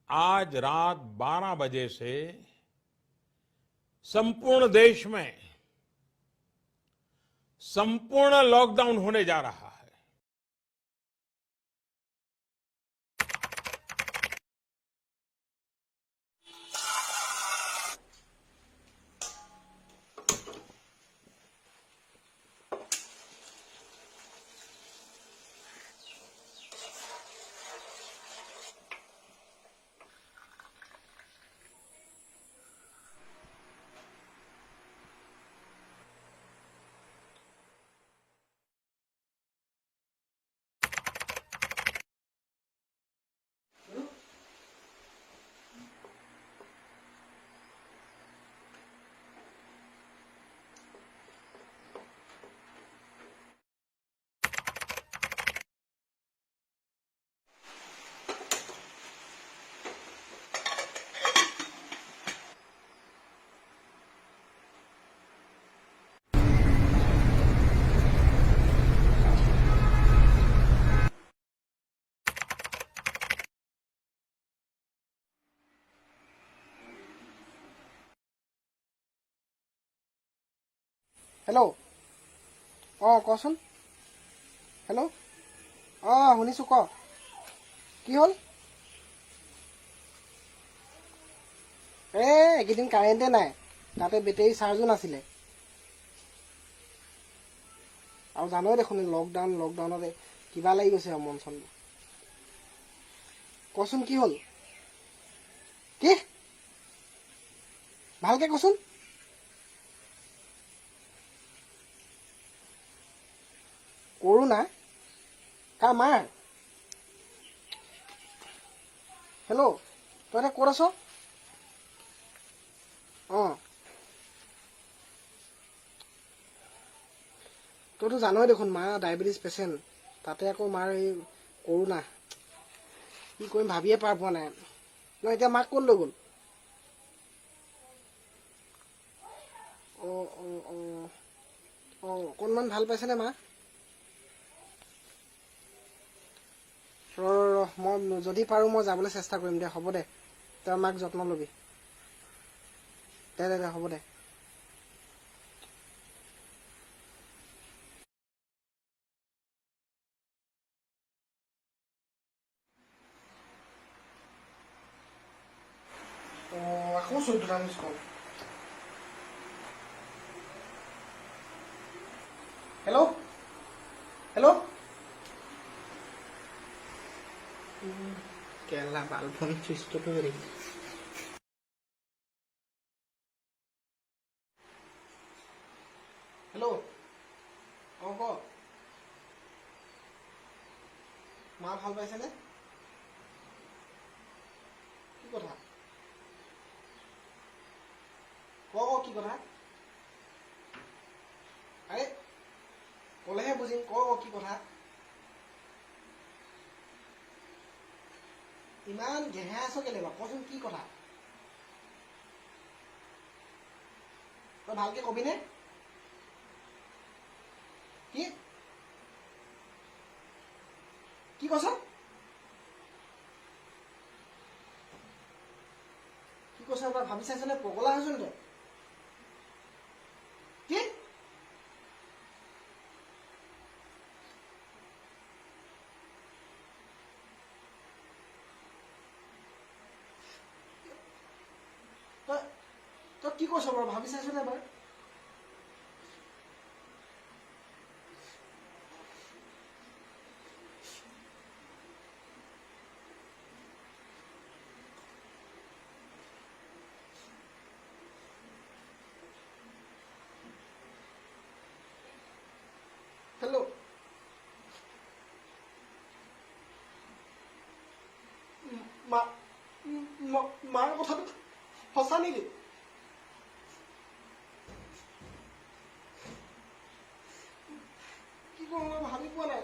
आज रात 12 बजे से संपूर्ण देश में संपूर्ण लॉकडाउन होने जा रहा है। হেল্ল' কচোন হেল্ল' শুনিছোঁ ক কি হ'ল এইকেইদিন কাৰেণ্টে নাই তাতে বেটেৰী চাৰ্জো নাছিলে আৰু জানই দেখোন লকডাউনতে কিবা লাগি গৈছে আৰু মন চনবোৰ কচোন কি হ'ল কি ভালকে কচোন কৰোণা কাৰ মাৰ হেল্ল' তই এতিয়া ক'ত আছ তইতো জানই দেখোন মা ডায়েবেটিছ পেচেণ্ট তাতে আকৌ মাৰ এই কৰোণা কি কৰিম ভাবিয়ে পাৰ পোৱা নাই নহয় এতিয়া মাক ক'ত লৈ গ'ল অকণমান ভাল পাইছেনে মা মই যদি পাৰোঁ মই যাবলৈ চেষ্টা কৰিম দে হ'ব দে তই মাক যত্ন ল'বি দে হ'ব দে আকৌ 14টা মিছ কল হেল্ল' কেলা বালফোন চুইচটো কৰি হেল্ল' ক মা ভাল পাইছেনে কি কথা কি কথা আৰে ক'লেহে বুজিম কি কথা ইমান ঘেহাই আছ কেলে বাৰু কচোন কি কথা তই ভালকে কবিনে কি কৈছ এবাৰ ভাবি চাইছনে পগলা হৈছ নে কি তই কি কৈছ বাৰু ভাবি চাইছনে এবাৰ হেল্ল' মাৰ কথাটো সঁচা নেকি কি কৰোঁ মই ভাবি পোৱা নাই